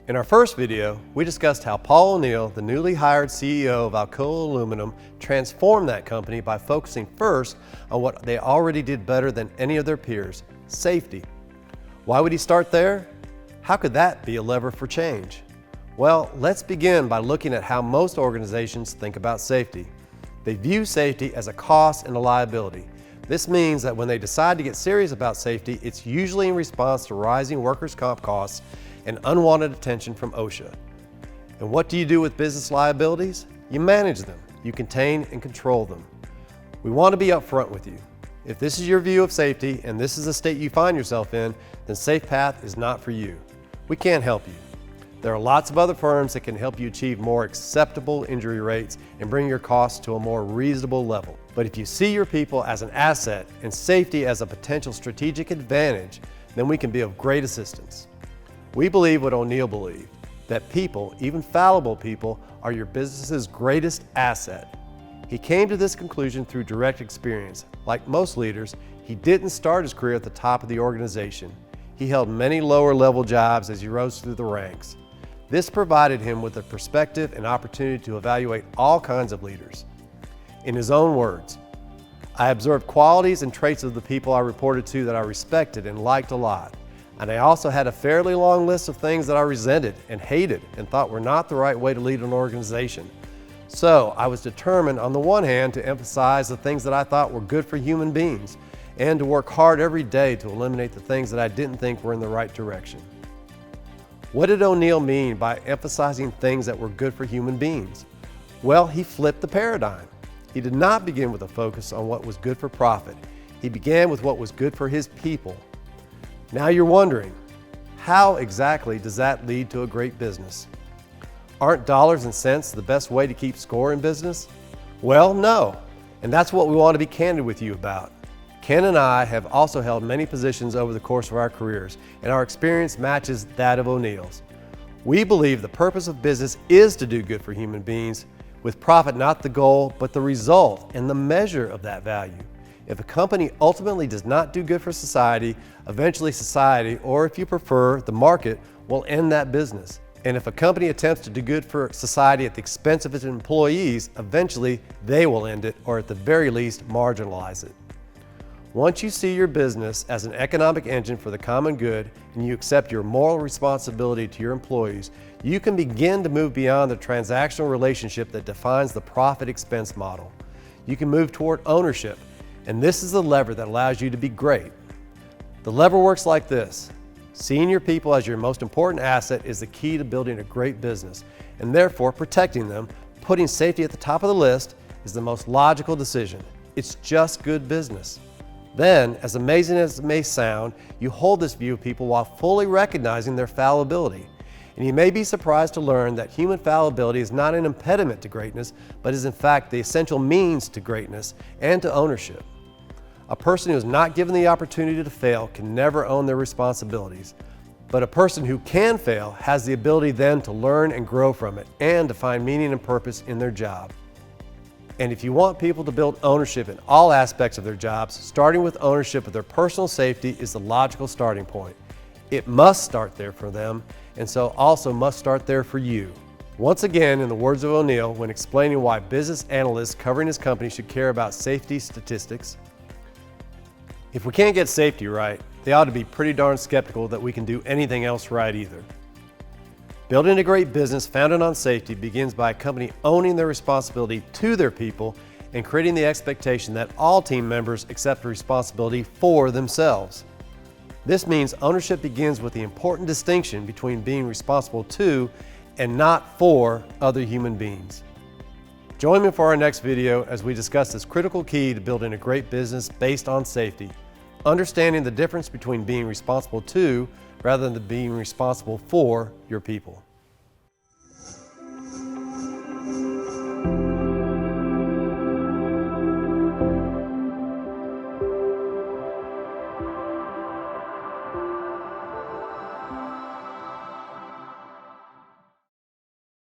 In our first video, we discussed how Paul O'Neill, the newly hired CEO of Alcoa Aluminum, transformed that company by focusing first on what they already did better than any of their peers: safety. Why would he start there? How could that be a lever for change? Well, let's begin by looking at how most organizations think about safety. They view safety as a cost and a liability. This means that when they decide to get serious about safety, it's usually in response to rising workers' comp costs and unwanted attention from OSHA. And what do you do with business liabilities? You manage them. You contain and control them. We want to be upfront with you. If this is your view of safety and this is the state you find yourself in, then SafePath is not for you. We can't help you. There are lots of other firms that can help you achieve more acceptable injury rates and bring your costs to a more reasonable level. But if you see your people as an asset and safety as a potential strategic advantage, then we can be of great assistance. We believe what O'Neill believed, that people, even fallible people, are your business's greatest asset. He came to this conclusion through direct experience. Like most leaders, he didn't start his career at the top of the organization. He held many lower-level jobs as he rose through the ranks. This provided him with a perspective and opportunity to evaluate all kinds of leaders. In his own words, "I observed qualities and traits of the people I reported to that I respected and liked a lot. And I also had a fairly long list of things that I resented and hated and thought were not the right way to lead an organization. So I was determined, on the one hand, to emphasize the things that I thought were good for human beings and to work hard every day to eliminate the things that I didn't think were in the right direction." What did O'Neill mean by emphasizing things that were good for human beings? Well, he flipped the paradigm. He did not begin with a focus on what was good for profit. He began with what was good for his people. Now you're wondering, how exactly does that lead to a great business? Aren't dollars and cents the best way to keep score in business? Well, no, and that's what we want to be candid with you about. Ken and I have also held many positions over the course of our careers, and our experience matches that of O'Neill's. We believe the purpose of business is to do good for human beings, with profit not the goal, but the result and the measure of that value. If a company ultimately does not do good for society, eventually society, or if you prefer, the market, will end that business. And if a company attempts to do good for society at the expense of its employees, eventually they will end it, or at the very least marginalize it. Once you see your business as an economic engine for the common good and you accept your moral responsibility to your employees, you can begin to move beyond the transactional relationship that defines the profit-expense model. You can move toward ownership, and this is the lever that allows you to be great. The lever works like this. Seeing your people as your most important asset is the key to building a great business, and therefore protecting them, putting safety at the top of the list, is the most logical decision. It's just good business. Then, as amazing as it may sound, you hold this view of people while fully recognizing their fallibility. And you may be surprised to learn that human fallibility is not an impediment to greatness, but is in fact the essential means to greatness and to ownership. A person who is not given the opportunity to fail can never own their responsibilities. But a person who can fail has the ability then to learn and grow from it and to find meaning and purpose in their job. And if you want people to build ownership in all aspects of their jobs, starting with ownership of their personal safety is the logical starting point. It must start there for them, and so also must start there for you. Once again, in the words of O'Neill, when explaining why business analysts covering his company should care about safety statistics, "If we can't get safety right, they ought to be pretty darn skeptical that we can do anything else right either." Building a great business founded on safety begins by a company owning their responsibility to their people and creating the expectation that all team members accept responsibility for themselves. This means ownership begins with the important distinction between being responsible to and not for other human beings. Join me for our next video as we discuss this critical key to building a great business based on safety, understanding the difference between being responsible to rather than being responsible for your people.